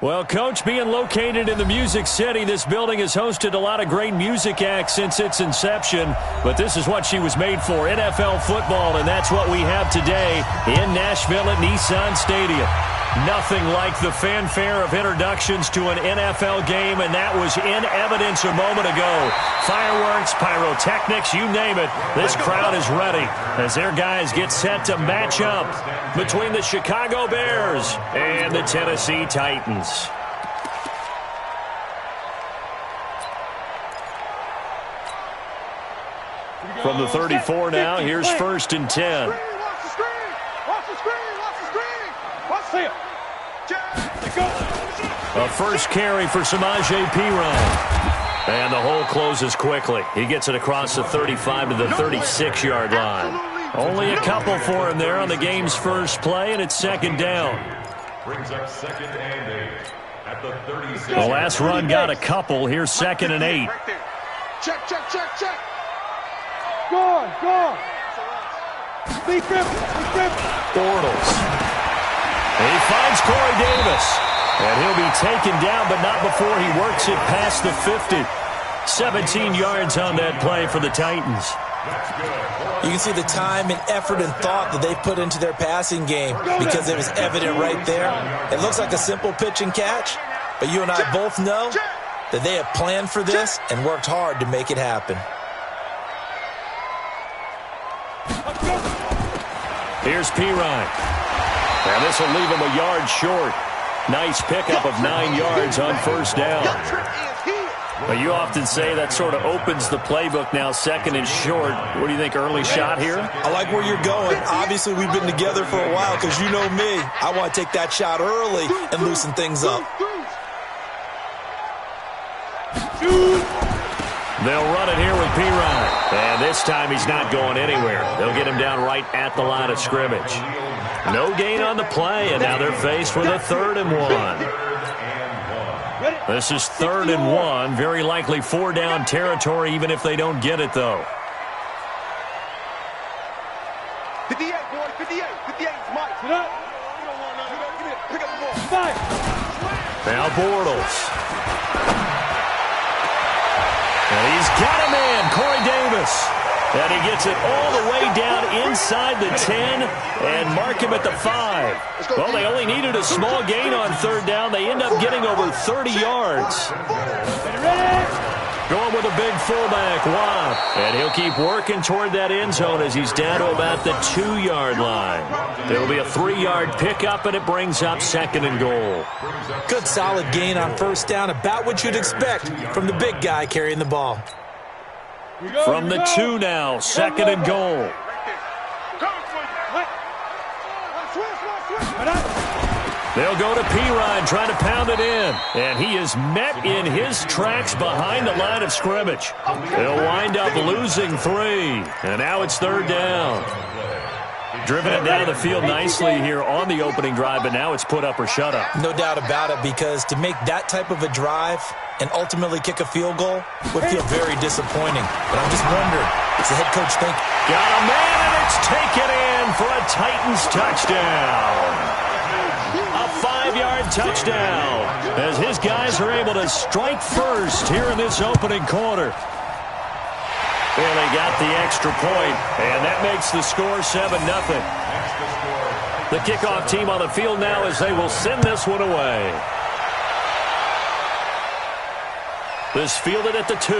Well, Coach, being located in the Music City, this building has hosted a lot of great music acts since its inception. But this is what she was made for, NFL football, and that's what we have today in Nashville at Nissan Stadium. Nothing like the fanfare of introductions to an NFL game, and that was in evidence a moment ago. Fireworks, pyrotechnics, you name it. This crowd is ready as their guys get set to match up between the Chicago Bears and the Tennessee Titans. From the 34 now, here's 1st and 10. A first carry for Samaje Perine. And the hole closes quickly. He gets it across the 35 to the 36-yard line. Only a couple for him there on the game's first play, and it's 2nd down. Brings up 2nd and 8 at the 36. The last run got a couple. Here's 2nd and 8. Check. Go on. Be crippled. Bortles. He finds Corey Davis. And he'll be taken down, but not before he works it past the 50. 17 yards on that play for the Titans. You can see the time and effort and thought that they put into their passing game because it was evident right there. It looks like a simple pitch and catch, but you and I both know that they have planned for this and worked hard to make it happen. Here's Perine. And this will leave him a yard short. Nice pickup of 9 yards on 1st down. But you often say that sort of opens the playbook now, 2nd and short. What do you think, early shot here? I like where you're going. Obviously, we've been together for a while because you know me. I want to take that shot early and loosen things up. They'll run it here with Perine. And this time he's not going anywhere. They'll get him down right at the line of scrimmage. No gain on the play, and now they're faced with a 3rd and 1. This is 3rd and 1. Very likely 4-down territory, even if they don't get it, though. 58, boy. 58. 58 is Mike. Pick up the ball. Now Bortles. And he's got him in, Corey Davis. And he gets it all the way down inside the 10 and mark him at the 5. Well, they only needed a small gain on 3rd down. They end up getting over 30 yards. Going with a big fullback, Watt. And he'll keep working toward that end zone as he's down to about the 2-yard line. It'll be a 3-yard pickup, and it brings up 2nd and goal. Good solid gain on 1st down, about what you'd expect from the big guy carrying the ball. From the 2 now, 2nd and goal. They'll go to Perine, trying to pound it in. And he is met in his tracks behind the line of scrimmage. They'll wind up losing 3. And now it's 3rd down. Driven it down the field nicely here on the opening drive, but now it's put up or shut up. No doubt about it, because to make that type of a drive and ultimately kick a field goal would feel very disappointing. But I'm just wondering, does the head coach think? Got a man, and it's taken in for a Titans touchdown. A 5-yard touchdown as his guys are able to strike first here in this opening quarter. Well, they got the extra point, and that makes the score 7-0. The kickoff team on the field now as they will send this one away. This fielded at the 2.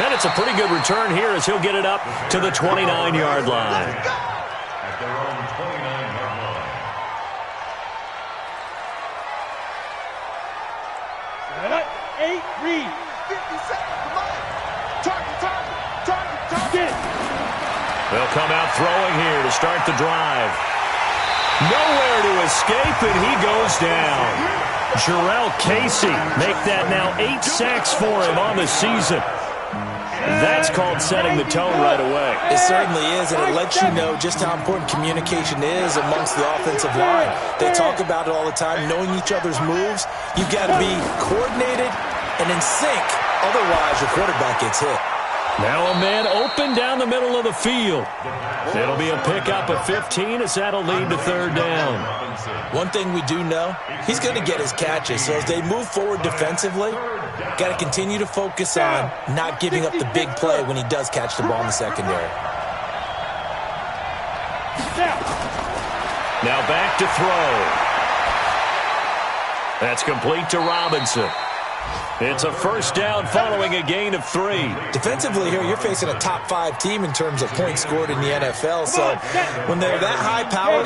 And it's a pretty good return here as he'll get it up to the 29-yard line. At their own 29-yard line. Eight, read. 50 seconds. Come on. Target. They'll come out throwing here to start the drive. Nowhere to escape, and he goes down. Jarrell Casey make that now 8 sacks for him on the season. That's called setting the tone right away. It certainly is, and it lets you know just how important communication is amongst the offensive line. They talk about it all the time, knowing each other's moves. You've got to be coordinated and in sync. Otherwise, your quarterback gets hit. Now a man open down the middle of the field. It'll be a pickup of 15 as that'll lead to third down. One thing we do know, he's going to get his catches. So as they move forward defensively, got to continue to focus on not giving up the big play when he does catch the ball in the secondary. Now back to throw. That's complete to Robinson. It's a first down following a gain of 3. Defensively here, you're facing a top 5 team in terms of points scored in the NFL. So when they're that high-powered,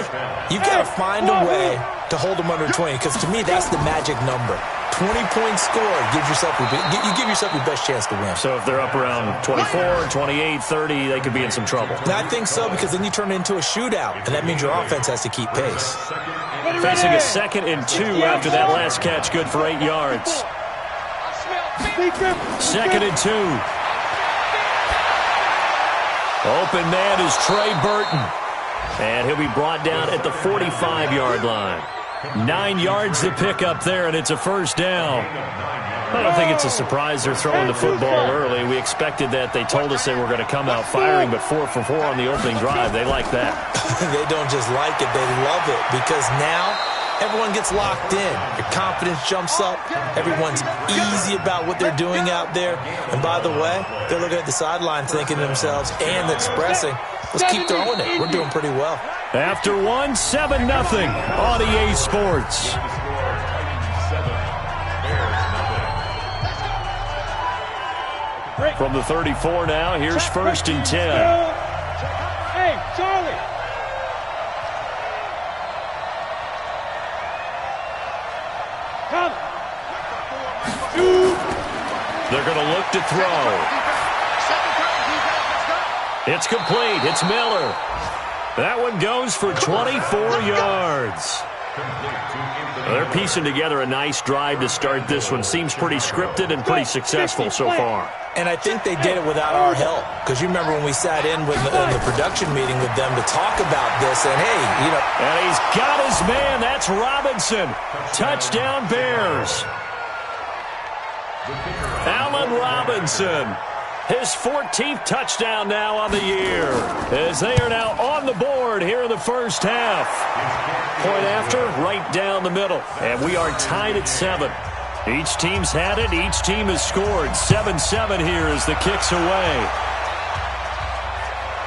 you've got to find a way to hold them under 20. Because to me, that's the magic number. 20 points scored, you give yourself your best chance to win. So if they're up around 24, 28, 30, they could be in some trouble. I think so, because then you turn it into a shootout, and that means your offense has to keep pace. Facing a 2nd and 2 after that last catch, good for 8 yards. 2nd and 2. Open man is Trey Burton. And he'll be brought down at the 45-yard line. 9 yards to pick up there, and it's a first down. I don't think it's a surprise they're throwing the football early. We expected that. They told us they were going to come out firing, but 4 for 4 on the opening drive. They like that. They don't just like it, they love it, because now everyone gets locked in. Your confidence jumps up. Everyone's easy about what they're doing out there. And by the way, they're looking at the sideline thinking to themselves and expressing, let's keep throwing it. We're doing pretty well. After 1, 7-0 on EA Sports. From the 34 now, here's 1st and 10. Hey, Charlie. Come. They're going to look to throw. It's complete. It's Miller. That one goes for 24 yards. They're piecing together a nice drive to start this one. Seems pretty scripted and pretty successful so far. And I think they did it without our help. Because you remember when we sat in with the production meeting with them to talk about this. And, hey, you know. And he's got his man. That's Robinson. Touchdown Bears. Allen Robinson. His 14th touchdown now on the year. As they are now on the board here in the first half. Point after, right down the middle. And we are tied at 7. Each team's had it. Each team has scored. 7-7 here as the kick's away.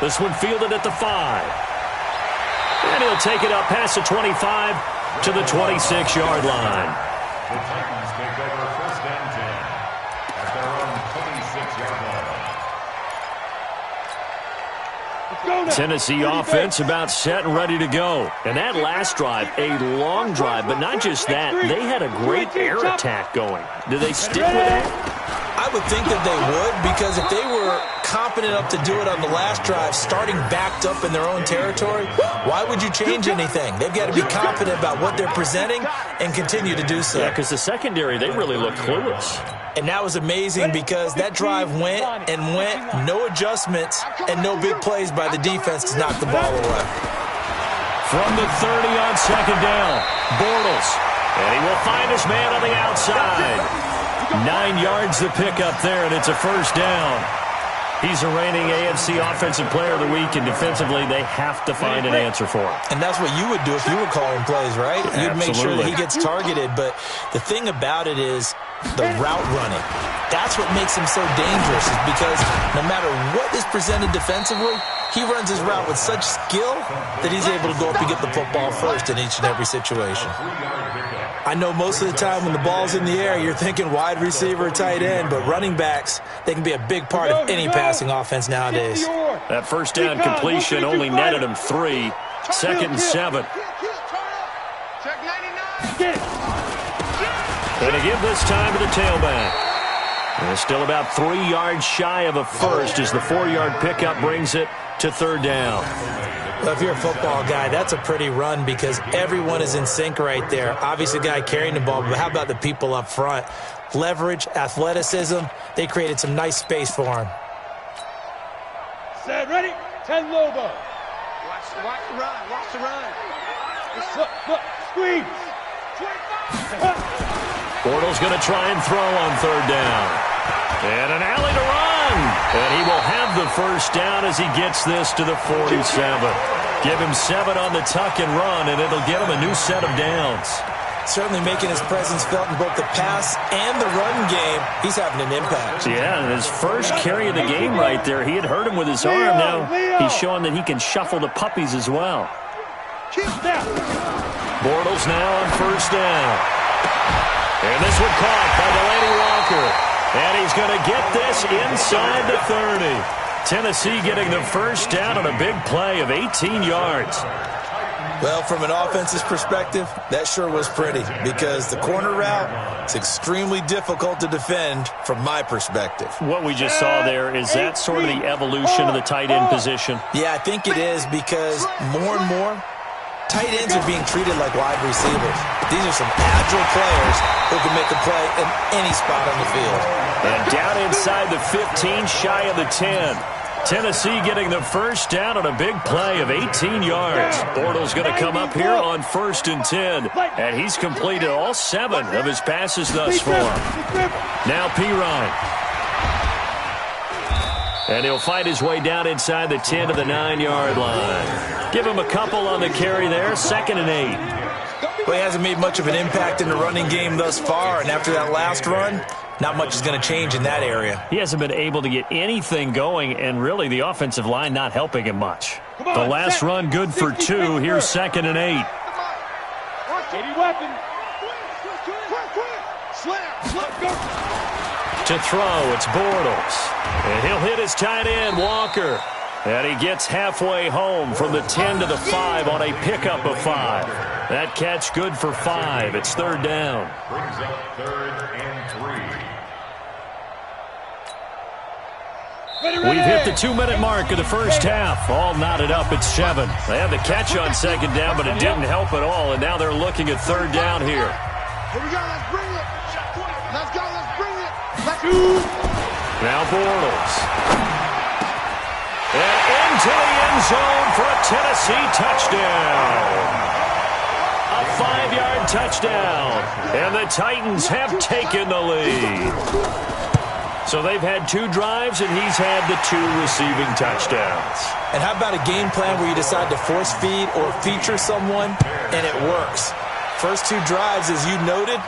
This one fielded at the 5. And he'll take it up past the 25 to the 26-yard line. The Titans take over 1st and 10 at their own 26-yard line. Tennessee offense about set and ready to go. And that last drive, a long drive, but not just that. They had a great air attack going. Do they stick with that? I would think that they would, because if they were competent enough to do it on the last drive, starting backed up in their own territory, why would you change anything? They've got to be confident about what they're presenting and continue to do so. Yeah, because the secondary, they really look clueless. And that was amazing because that drive went and went, no adjustments, and no big plays by the defense to knock the ball away. From the 30 on 2nd down, Bortles. And he will find his man on the outside. 9 yards to pick up there, and it's a first down. He's a reigning AFC Offensive Player of the Week, and defensively, they have to find an answer for him. And that's what you would do if you were calling plays, right? You'd make sure that he gets targeted. But the thing about it is the route running. That's what makes him so dangerous, is because no matter what is presented defensively, he runs his route with such skill that he's able to go up and get the football first in each and every situation. I know most of the time when the ball's in the air, you're thinking wide receiver or tight end, but running backs, they can be a big part of any passing offense nowadays. That first down completion only netted him 3. 2nd and 7. And to give this time to the tailback. And it's still about 3 yards shy of a first as the 4-yard pickup brings it to 3rd down. Well, if you're a football guy, that's a pretty run because everyone is in sync right there. Obviously, the guy carrying the ball, but how about the people up front? Leverage, athleticism, they created some nice space for him. Set, ready? 10 Lobo. Watch the run. Watch the run. Look, squeeze. Bortles going to try and throw on 3rd down. And an alley to run. And he will have the first down as he gets this to the 47. Give him 7 on the tuck and run, and it'll get him a new set of downs. Certainly making his presence felt in both the pass and the run game. He's having an impact. Yeah, and his first carry of the game right there. He had hurt him with his arm. Now he's showing that he can shuffle the puppies as well. Bortles now on first down. And this one caught by Delaney Walker. And he's going to get this inside the 30. Tennessee getting the first down on a big play of 18 yards. Well, from an offensive perspective, that sure was pretty because the corner route is extremely difficult to defend from my perspective. What we just saw there, is that sort of the evolution of the tight end position? Yeah, I think it is because more and more, tight ends are being treated like wide receivers. These are some agile players who can make a play in any spot on the field. And down inside the 15, shy of the 10. Tennessee getting the first down on a big play of 18 yards. Bortles going to come up here on 1st and 10. And he's completed all 7 of his passes thus far. Now Pirine. And he'll fight his way down inside the 10 to the 9-yard line. Give him a couple on the carry there. 2nd and 8. Well, he hasn't made much of an impact in the running game thus far. And after that last run, not much is going to change in that area. He hasn't been able to get anything going, and really the offensive line not helping him much. The last run good for 2. Here's 2nd and 8. To throw, it's Bortles. And he'll hit his tight end, Walker. And he gets halfway home from the 10 to the 5 on a pickup of 5. That catch good for 5. It's 3rd down. Brings up 3rd and 3. We've hit the 2-minute mark of the first half. All knotted up at 7. They had the catch on 2nd down, but it didn't help at all. And now they're looking at 3rd down here. Here we go, let's bring it. Let's go, let's bring it. Let's go. Now Bortles. And into the end zone for a Tennessee touchdown. A 5-yard touchdown. And the Titans have taken the lead. So they've had 2 drives, and he's had the 2 receiving touchdowns. And how about a game plan where you decide to force feed or feature someone, and it works? First 2 drives, as you noted,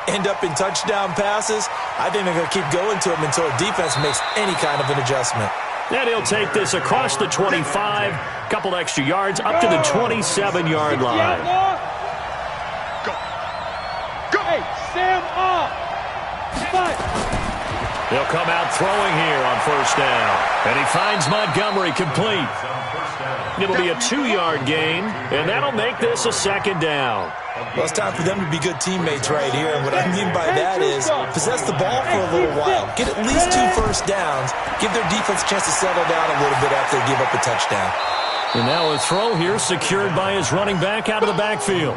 end up in touchdown passes. I think they're going to keep going to them until a defense makes any kind of an adjustment. And he'll take this across the 25, couple extra yards, up to the 27-yard line. Go. Go. Hey, Sam off. He'll come out throwing here on 1st down. And he finds Montgomery complete. It'll be a 2-yard gain, and that'll make this a 2nd down. Well, it's time for them to be good teammates right here. And what I mean by that is possess the ball for a little while. Get at least 2 first downs. Give their defense a chance to settle down a little bit after they give up a touchdown. And now a throw here secured by his running back out of the backfield.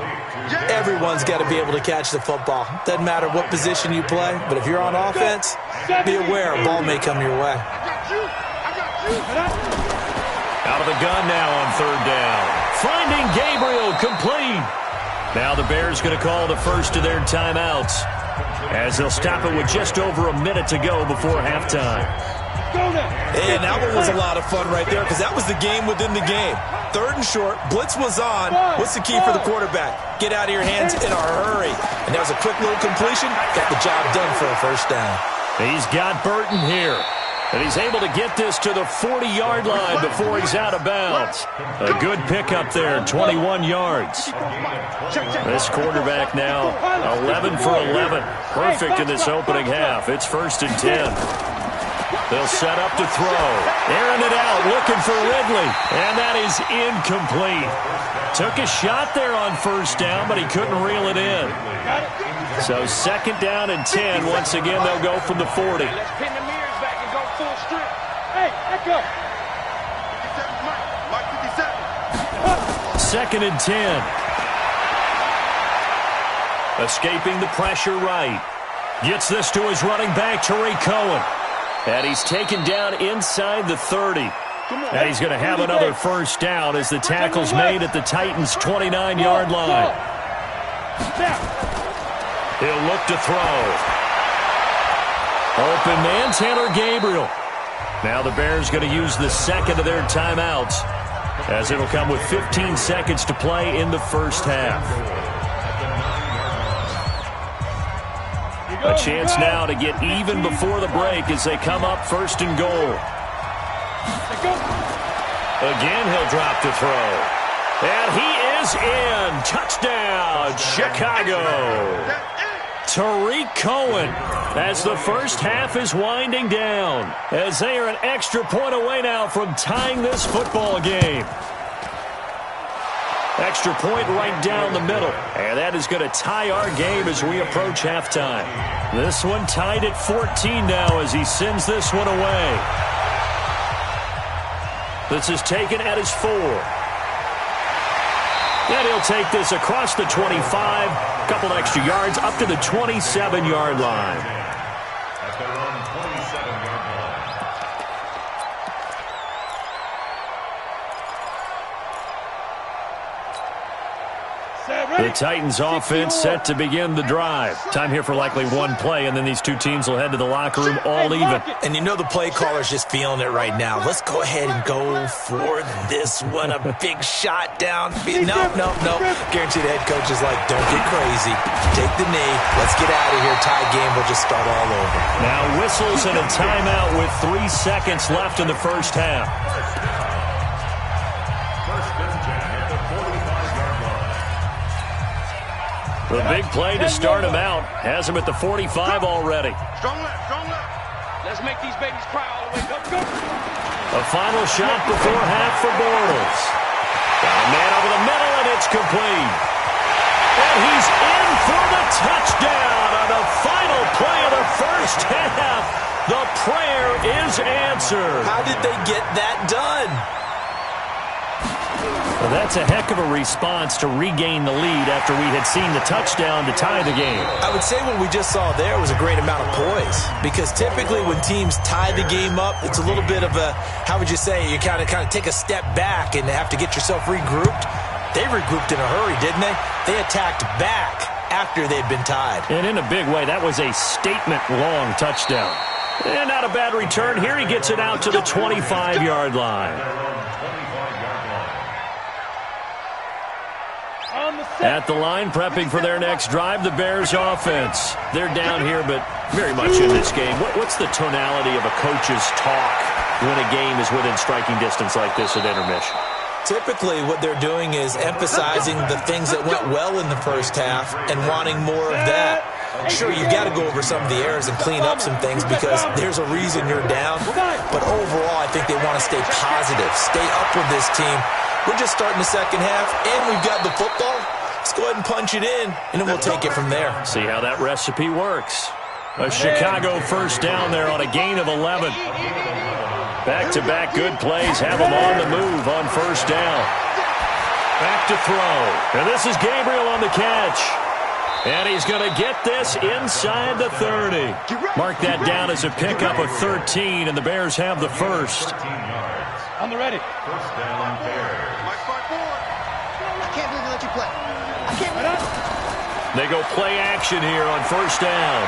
Everyone's got to be able to catch the football. Doesn't matter what position you play, but if you're on offense, be aware a ball may come your way. Out of the gun now on 3rd down. Finding Gabriel complete. Now the Bears going to call the first of their timeouts as they'll stop it with just over a minute to go before halftime. And that one was a lot of fun right there because that was the game within the game. 3rd and short, blitz was on. What's the key for the quarterback? Get out of your hands in a hurry. And that was a quick little completion. Got the job done for a first down. He's got Burton here. And he's able to get this to the 40-yard line before he's out of bounds. A good pickup there, 21 yards. This quarterback now 11 for 11. Perfect in this opening half. It's 1st and 10. They'll set up to throw. Airing it out, looking for Ridley. And that is incomplete. Took a shot there on 1st down, but he couldn't reel it in. So 2nd down and 10. Once again, they'll go from the 40. Let's pin the mirrors back and go full strip. Hey, echo. 57, Mike 57. 2nd and 10. Escaping the pressure right. Gets this to his running back, Tariq Cohen. And he's taken down inside the 30. And he's going to have another 1st down as the tackle's made at the Titans' 29-yard line. He'll look to throw. Open man, Taylor Gabriel. Now the Bears going to use the second of their timeouts, as it'll come with 15 seconds to play in the first half. A chance now to get even before the break as they come up first and goal. Again, he'll drop to throw. And he is in. Touchdown, Chicago. Tariq Cohen, as the first half is winding down, as they are an extra point away now from tying this football game. Extra point right down the middle, and that is going to tie our game as we approach halftime. This one tied at 14 now as he sends this one away. This is taken at his 4. And he'll take this across the 25, a couple extra yards, up to the 27-yard line. At their own 27-yard line. The Titans offense set to begin the drive. Time here for likely one play, and then these two teams will head to the locker room all even. And you know the play caller's just feeling it right now. Let's go ahead and go for this one. A big shot downfield. No. Guarantee the head coach is like, don't get crazy. Take the knee. Let's get out of here. Tie game. We'll just start all over. Now whistles and a timeout with 3 seconds left in the first half. The big play to start him out has him at the 45 already. Strong left, strong left. Let's make these babies cry all the way. Go. A final shot before half for Bortles. Got a man over the middle, and it's complete. And he's in for the touchdown on the final play of the first half. The prayer is answered. How did they get that done? Well, that's a heck of a response to regain the lead after we had seen the touchdown to tie the game. I would say what we just saw there was a great amount of poise, because typically when teams tie the game up, it's a little bit of a, how would you say, you kind of take a step back and have to get yourself regrouped. They regrouped in a hurry, didn't they? They attacked back after they'd been tied. And in a big way, that was a statement-long touchdown. And not a bad return. Here he gets it out to the 25-yard line. At the line, prepping for their next drive, the Bears offense. They're down here, but very much in this game. What's the tonality of a coach's talk when a game is within striking distance like this at intermission? Typically, what they're doing is emphasizing the things that went well in the first half and wanting more of that. Sure, you've got to go over some of the errors and clean up some things because there's a reason you're down. But overall, I think they want to stay positive, stay up with this team. We're just starting the second half, and we've got the football. Let's go ahead and punch it in, and then we'll take it from there. See how that recipe works. A Chicago first down there on a gain of 11. Back-to-back good plays have them on the move on first down. Back to throw. And this is Gabriel on the catch. And he's going to get this inside the 30. Mark that down as a pickup of 13, and the Bears have the first. On the ready. First down, Bears. I can't believe they let you play. I can't believe it. They go play action here on first down.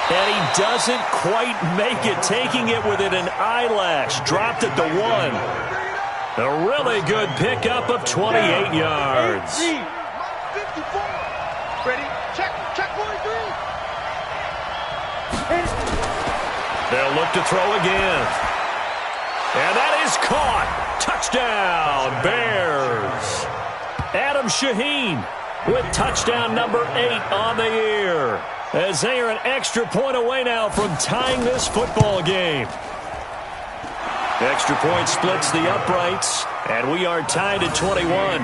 And he doesn't quite make it, taking it within an eyelash. Dropped at the 1. A really good pickup of 28 yards. Ready? Check 43. They'll look to throw again. And that is caught. Touchdown, Bears. Adam Shaheen with touchdown number 8 on the year, as they are an extra point away now from tying this football game. Extra point splits the uprights, and we are tied at 21.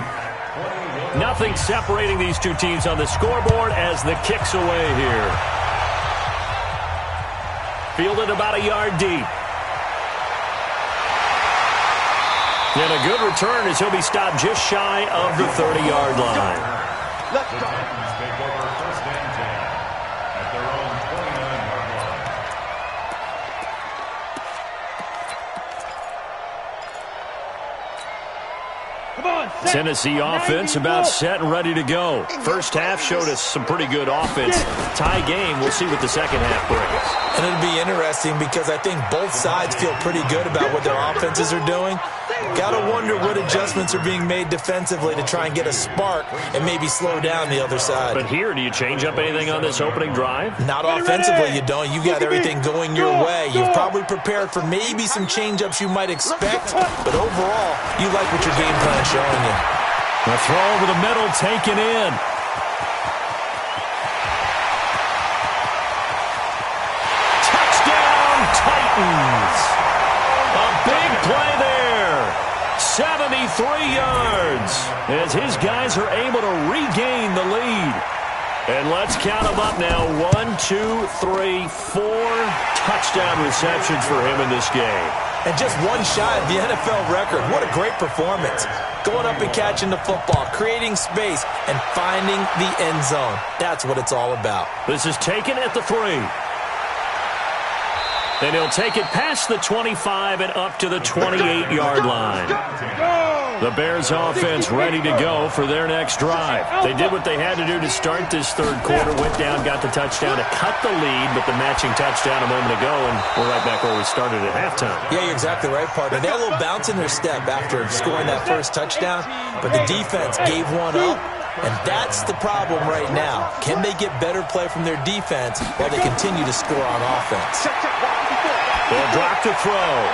Nothing separating these two teams on the scoreboard as the kick's away here. Fielded about a yard deep. And a good return as he'll be stopped just shy of the 30-yard line. Let's go. Take over first and 10 at their own 29-yard line. Tennessee offense about set and ready to go. First half showed us some pretty good offense. Tie game, we'll see what the second half brings. And it'll be interesting because I think both sides feel pretty good about what their offenses are doing. Got to wonder what adjustments are being made defensively to try and get a spark and maybe slow down the other side. But here, do you change up anything on this opening drive? Not offensively, you don't. You got everything going your way. You've probably prepared for maybe some change-ups you might expect, but overall, you like what your game plan is showing you. The throw over the middle taken in. Touchdown, Titans. A big play there. 73 yards as his guys are able to regain the lead. And let's count them up now. 1, 2, 3, 4 touchdown receptions for him in this game. And just one shy of the NFL record. What a great performance. Going up and catching the football, creating space, and finding the end zone. That's what it's all about. This is taken at the 3. And he'll take it past the 25 and up to the 28-yard line. The Bears offense ready to go for their next drive. They did what they had to do to start this third quarter, went down, got the touchdown to cut the lead, but the matching touchdown a moment ago, and we're right back where we started at halftime. Yeah, you're exactly right, partner. They had a little bounce in their step after scoring that first touchdown, but the defense gave one up, and that's the problem right now. Can they get better play from their defense while they continue to score on offense? They'll drop to throw.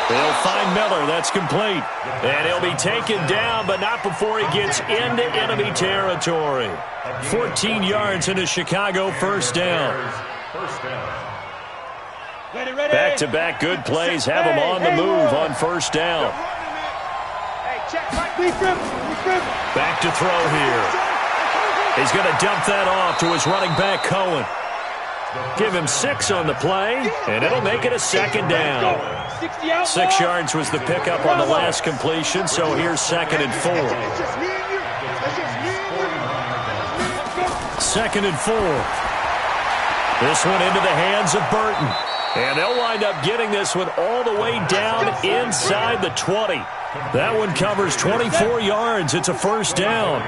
They'll find Miller. That's complete. And he'll be taken down, but not before he gets into enemy territory. 14 yards into Chicago, first down. Back-to-back good plays have him on the move on first down. Back to throw here. He's going to dump that off to his running back, Cohen. Give him 6 on the play, and it'll make it a second down. 6 yards was the pickup on the last completion, so here's 2nd and 4. 2nd and 4. This one into the hands of Burton. And they'll wind up getting this one all the way down inside the 20. That one covers 24 yards. It's a first down.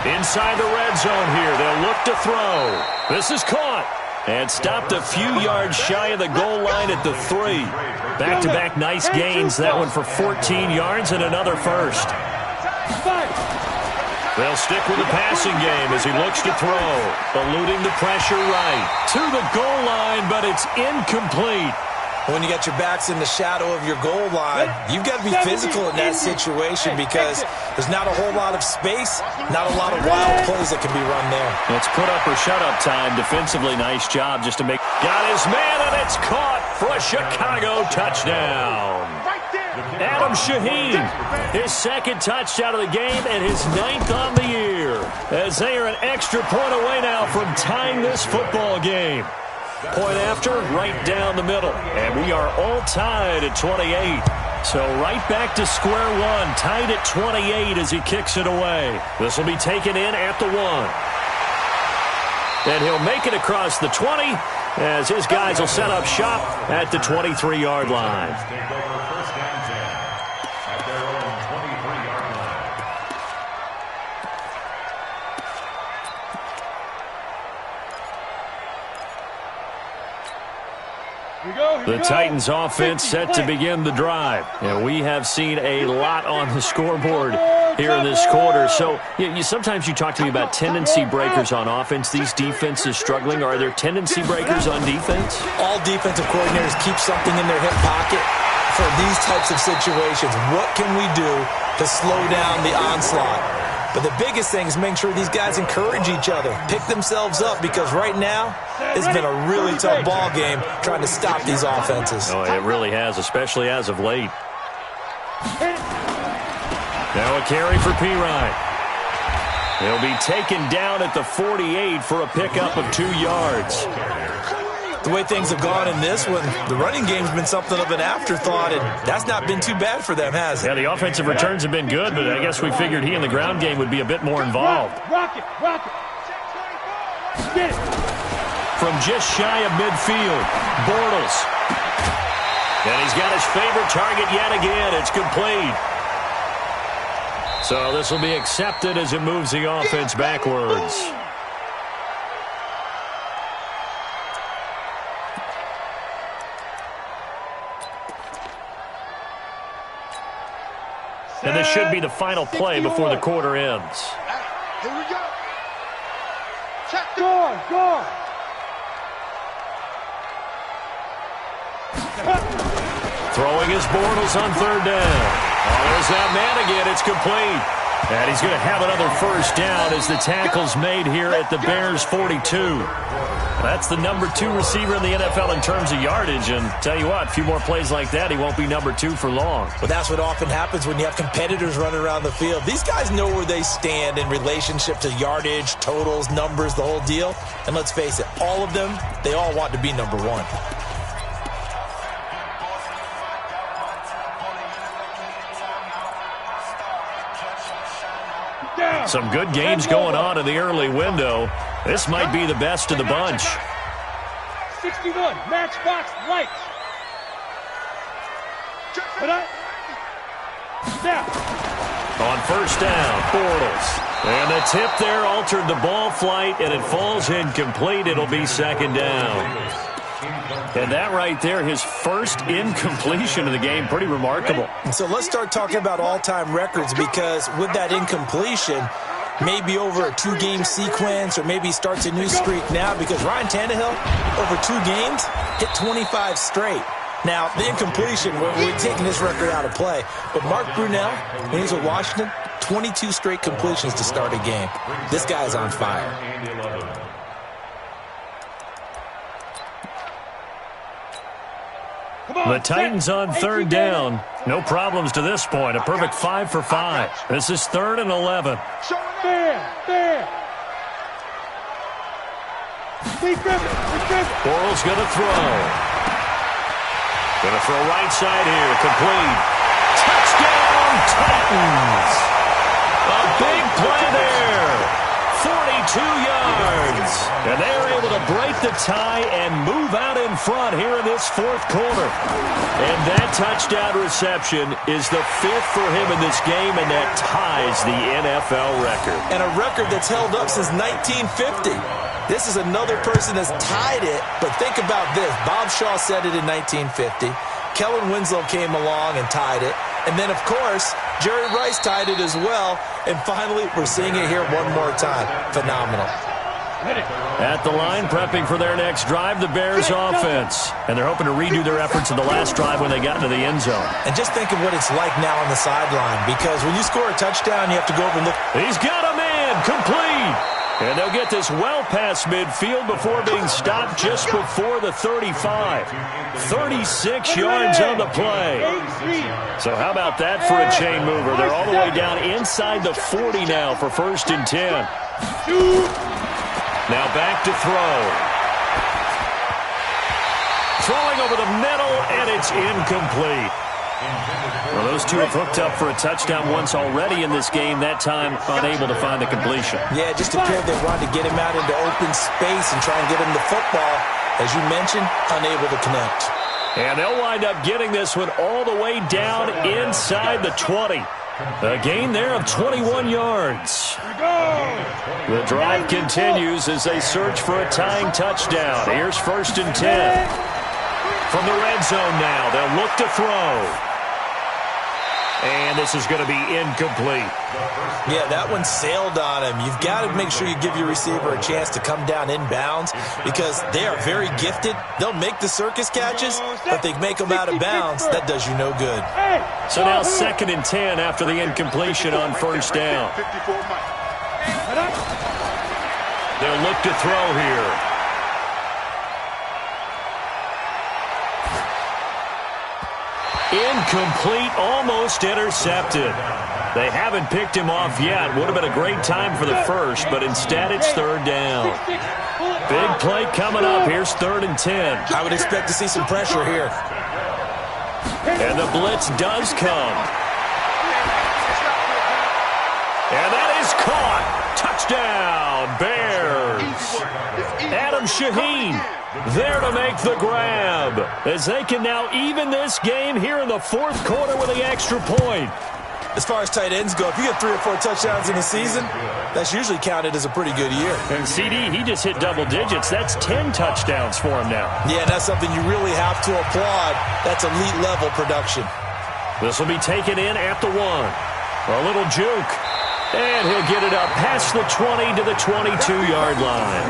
Inside the red zone here. They'll look to throw. This is caught. And stopped a few yards shy of the goal line at the 3. Back-to-back nice gains. That one for 14 yards and another first. They'll stick with the passing game as he looks to throw. Eluding the pressure right. To the goal line, but it's incomplete. When you got your backs in the shadow of your goal line, you've got to be physical in that situation because there's not a whole lot of space, not a lot of wild plays that can be run there. It's put up or shut up time. Defensively, nice job just to make. Got his man, and it's caught for a Chicago touchdown. Adam Shaheen, his 2nd touchdown of the game and his 9th on the year. As they are an extra point away now from tying this football game. Point after, right down the middle. And we are all tied at 28. So right back to square one, tied at 28 as he kicks it away. This will be taken in at the 1. And he'll make it across the 20 as his guys will set up shop at the 23-yard line. The Titans offense set to begin the drive. And we have seen a lot on the scoreboard here in this quarter. So sometimes you talk to me about tendency breakers on offense. These defenses struggling. Are there tendency breakers on defense? All defensive coordinators keep something in their hip pocket for these types of situations. What can we do to slow down the onslaught? But the biggest thing is making sure these guys encourage each other, pick themselves up, because right now it's been a really tough ball game trying to stop these offenses. Oh, it really has, especially as of late. Now a carry for Pirine. He'll be taken down at the 48 for a pickup of 2 yards. The way things have gone in this one, the running game's been something of an afterthought, and that's not been too bad for them, has it? Yeah, the offensive returns have been good, but I guess we figured he in the ground game would be a bit more involved. Rocket. Get it. From just shy of midfield, Bortles. And he's got his favorite target yet again. It's complete. So this will be accepted as it moves the offense backwards. And this should be the final play before the quarter ends. Here we go. Check. Go. Throwing his Bortles on third down. Oh, there's that man again. It's complete. And he's going to have another first down as the tackle's made here at the Bears' 42. That's the number 2 receiver in the NFL in terms of yardage. And tell you what, a few more plays like that, he won't be number 2 for long. Well, that's what often happens when you have competitors running around the field. These guys know where they stand in relationship to yardage, totals, numbers, the whole deal. And let's face it, all of them, they all want to be number 1. Some good games going on in the early window. This might be the best of the bunch. 61, matchbox lights. On first down, Bortles. And the tip there altered the ball flight, and it falls incomplete. It'll be second down. And that right there, his first incompletion of the game, pretty remarkable. So let's start talking about all-time records, because with that incompletion, maybe over a 2-game sequence, or maybe he starts a new streak now, because Ryan Tannehill, over 2 games, hit 25 straight. Now, the incompletion, we're taking his record out of play. But Mark Brunell, when he was with Washington, 22 straight completions to start a game. This guy's on fire. The Titans on third down. No problems to this point. A perfect 5 for 5. This is 3rd and 11. There. Bortles going to throw. Going to throw right side here. Complete. Touchdown, Titans. A big play there. 42 yards. And they are able to break the tie and move out in front here in this 4th quarter. And that touchdown reception is the 5th for him in this game, and that ties the NFL record. And a record that's held up since 1950. This is another person that's tied it, but think about this. Bob Shaw said it in 1950. Kellen Winslow came along and tied it. And then, of course, Jerry Rice tied it as well. And finally, we're seeing it here one more time. Phenomenal. At the line, prepping for their next drive, the Bears offense. And they're hoping to redo their efforts in the last drive when they got into the end zone. And just think of what it's like now on the sideline, because when you score a touchdown, you have to go over and look. He's got a man, complete. And they'll get this well past midfield before being stopped just before the 35. 36 yards on the play. So how about that for a chain mover? They're all the way down inside the 40 now for 1st and 10. Now back to throw. Throwing over the middle, and it's incomplete. Well, those two have hooked up for a touchdown once already in this game, that time unable to find the completion. Yeah, it just appeared they wanted to get him out into open space and try and get him the football. As you mentioned, unable to connect. And they'll wind up getting this one all the way down inside the 20. A gain there of 21 yards. The drive continues as they search for a tying touchdown. Here's 1st and 10. From the red zone now, they'll look to throw. And this is going to be incomplete. Yeah, that one sailed on him. You've got to make sure you give your receiver a chance to come down inbounds, because they are very gifted. They'll make the circus catches, but they make them out of bounds. That does you no good. So now 2nd and 10 after the incompletion on 1st down. They'll look to throw here. Incomplete, almost intercepted. They haven't picked him off yet. Would have been a great time for the first, but instead it's 3rd down. Big play coming up. Here's 3rd and 10. I would expect to see some pressure here. And the blitz does come. And that is caught. Touchdown, Bears. And Adam Shaheen there to make the grab, as they can now even this game here in the fourth quarter with the extra point. As far as tight ends go, if you get 3 or 4 touchdowns in a season, that's usually counted as a pretty good year. And CD, he just hit double digits. That's 10 touchdowns for him now. Yeah, and that's something you really have to applaud. That's elite-level production. This will be taken in at the 1. A little juke. And he'll get it up past the 20 to the 22-yard line.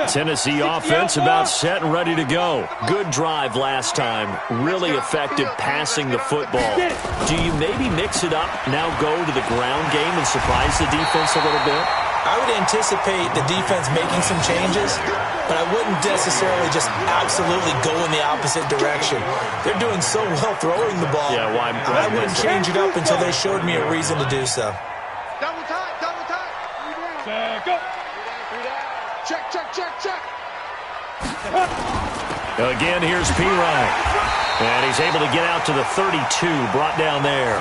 Tennessee offense about set and ready to go. Good drive last time. Really effective passing the football. Do you maybe mix it up, now go to the ground game and surprise the defense a little bit? I would anticipate the defense making some changes, but I wouldn't necessarily just absolutely go in the opposite direction. They're doing so well throwing the ball. Yeah, why? I wouldn't change it up until they showed me a reason to do so. Double time, double time. Go. Check, check, check, check. Again, here's Pirine. And he's able to get out to the 32, brought down there.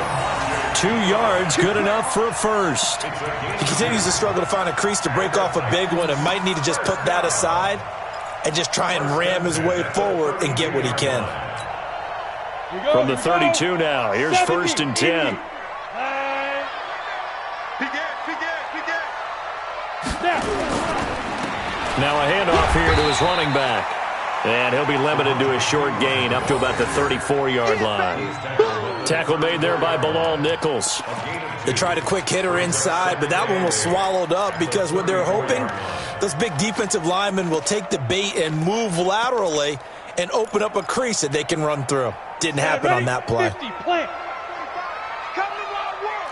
2 yards, good enough for a first. He continues to struggle to find a crease to break off a big one and might need to just put that aside and just try and ram his way forward and get what he can. From the 32 now, here's 1st and 10. Now a handoff here to his running back. And he'll be limited to a short gain up to about the 34-yard line. Tackle made there by Bilal Nichols. They tried a quick hitter inside, but that one was swallowed up because what they're hoping, those big defensive linemen will take the bait and move laterally and open up a crease that they can run through. Didn't happen on that play. Come to my world.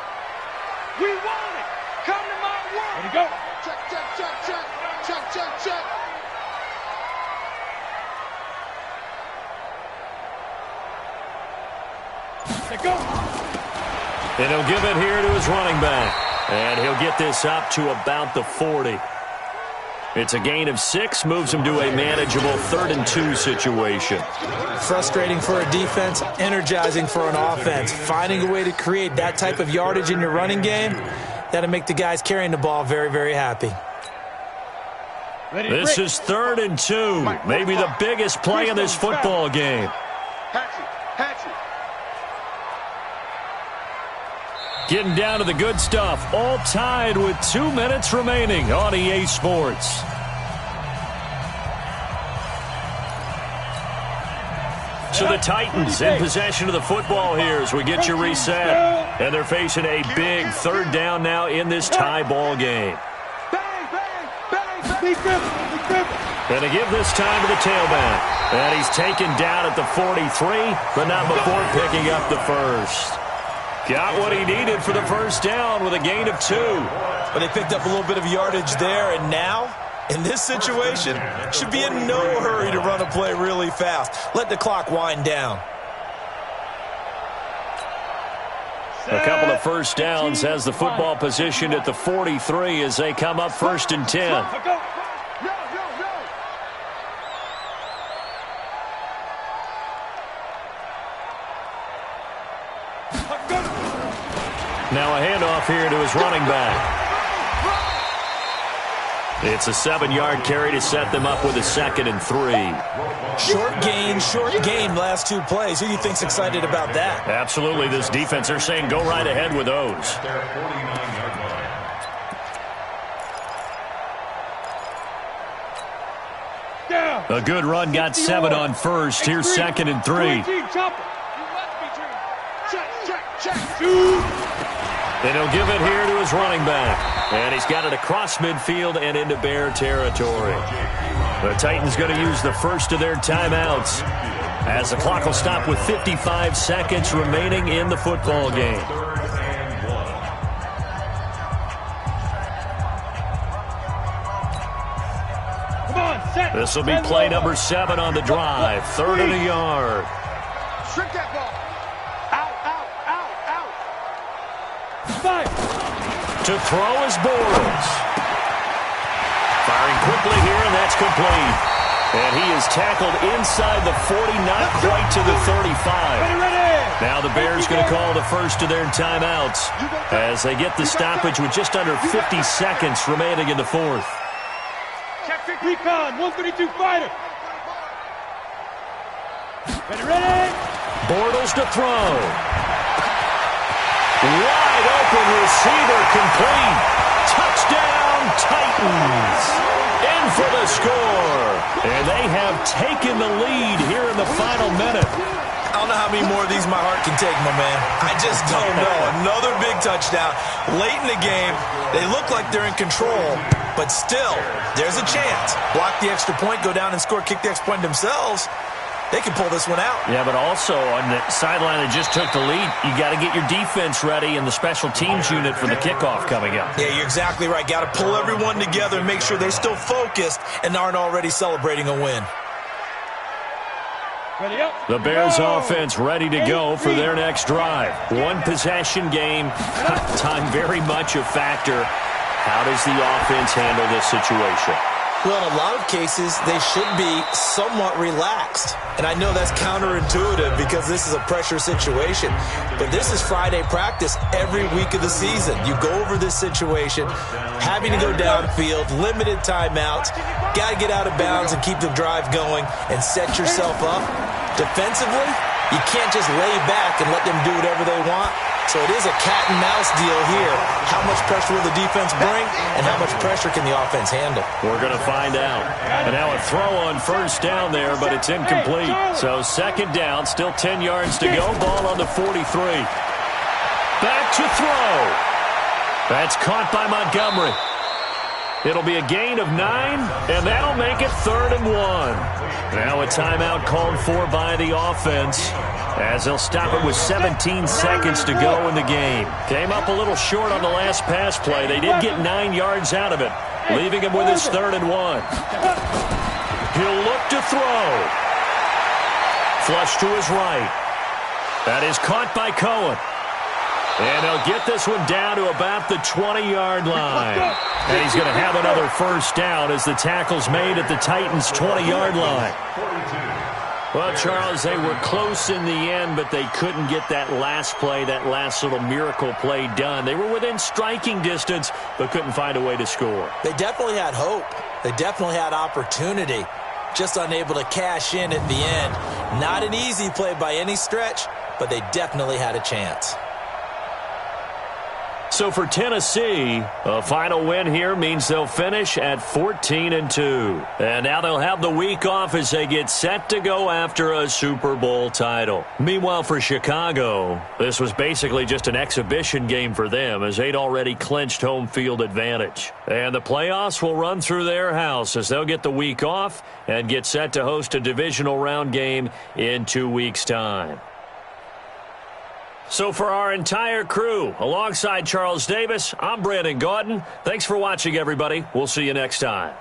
We want it. Come to my world. Ready to go. Check, check, check, check. Check, check, check. Let go. And he'll give it here to his running back. And he'll get this up to about the 40. It's a gain of 6, moves him to a manageable 3rd and 2 situation. Frustrating for a defense, energizing for an offense. Finding a way to create that type of yardage in your running game, that'll make the guys carrying the ball very, very happy. This is 3rd and 2. Maybe the biggest play in this football game. Getting down to the good stuff. All tied with 2 minutes remaining on EA Sports. So the Titans in possession of the football here as we get you reset. And they're facing a big 3rd down now in this tie ball game. And they give this time to the tailback. And he's taken down at the 43, but not before picking up the first. Got what he needed for the first down with a gain of 2. But they picked up a little bit of yardage there, and now, in this situation, should be in no hurry to run a play really fast. Let the clock wind down. A couple of first downs has the football positioned at the 43 as they come up 1st and 10. Now a handoff here to his running back. It's a 7-yard carry to set them up with a 2nd and 3. Short game, last 2 plays. Who do you think's excited about that? Absolutely. This defense, they're saying go right ahead with those. A good run got 7 on 1st. Here's 2nd and 3. And he'll give it here to his running back. And he's got it across midfield and into Bear territory. The Titans going to use the first of their timeouts as the clock will stop with 55 seconds remaining in the football game. This will be play number 7 on the drive. 3rd and a yard. Shrink that ball. To throw is Bortles. Firing quickly here, and that's complete. And he is tackled inside the 40, not quite to the 35. Now the Bears going to call the first of their timeouts as they get the stoppage with just under 50 seconds remaining in the fourth. Check recon, 132 fighter. Ready. Bortles to throw. Wide open receiver complete. Touchdown Titans. In for the score. And they have taken the lead here in the final minute. I don't know how many more of these my heart can take, my man. I just don't know. Another big touchdown. Late in the game, they look like they're in control, but still, there's a chance. Block the extra point, go down and score, kick the extra point themselves. They can pull this one out. Yeah, but also on the sideline that just took the lead, you got to get your defense ready and the special teams unit for the kickoff coming up. Yeah, you're exactly right. Got to pull everyone together and make sure they're still focused and aren't already celebrating a win. The Bears offense ready to go for their next drive. One possession game, time very much a factor. How does the offense handle this situation? Well, in a lot of cases, they should be somewhat relaxed. And I know that's counterintuitive because this is a pressure situation. But this is Friday practice every week of the season. You go over this situation, having to go downfield, limited timeouts, got to get out of bounds and keep the drive going and set yourself up. Defensively, you can't just lay back and let them do whatever they want. So it is a cat and mouse deal here. How much pressure will the defense bring, and how much pressure can the offense handle? We're going to find out. And now a throw on first down there, but it's incomplete. So second down, still 10 yards to go. Ball on the 43. Back to throw. That's caught by Montgomery. It'll be a gain of 9, and that'll make it 3rd and 1. Now a timeout called for by the offense as they'll stop it with 17 seconds to go in the game. Came up a little short on the last pass play. They did get 9 yards out of it, leaving him with his 3rd and 1. He'll look to throw. Flush to his right. That is caught by Cohen. And they'll get this one down to about the 20-yard line. And he's going to have another first down as the tackle's made at the Titans' 20-yard line. Well, Charles, they were close in the end, but they couldn't get that last play, that last little miracle play done. They were within striking distance, but couldn't find a way to score. They definitely had hope. They definitely had opportunity. Just unable to cash in at the end. Not an easy play by any stretch, but they definitely had a chance. So for Tennessee, a final win here means they'll finish at 14-2. And now they'll have the week off as they get set to go after a Super Bowl title. Meanwhile, for Chicago, this was basically just an exhibition game for them as they'd already clinched home field advantage. And the playoffs will run through their house as they'll get the week off and get set to host a divisional round game in 2 weeks' time. So for our entire crew, alongside Charles Davis, I'm Brandon Gaudin. Thanks for watching, everybody. We'll see you next time.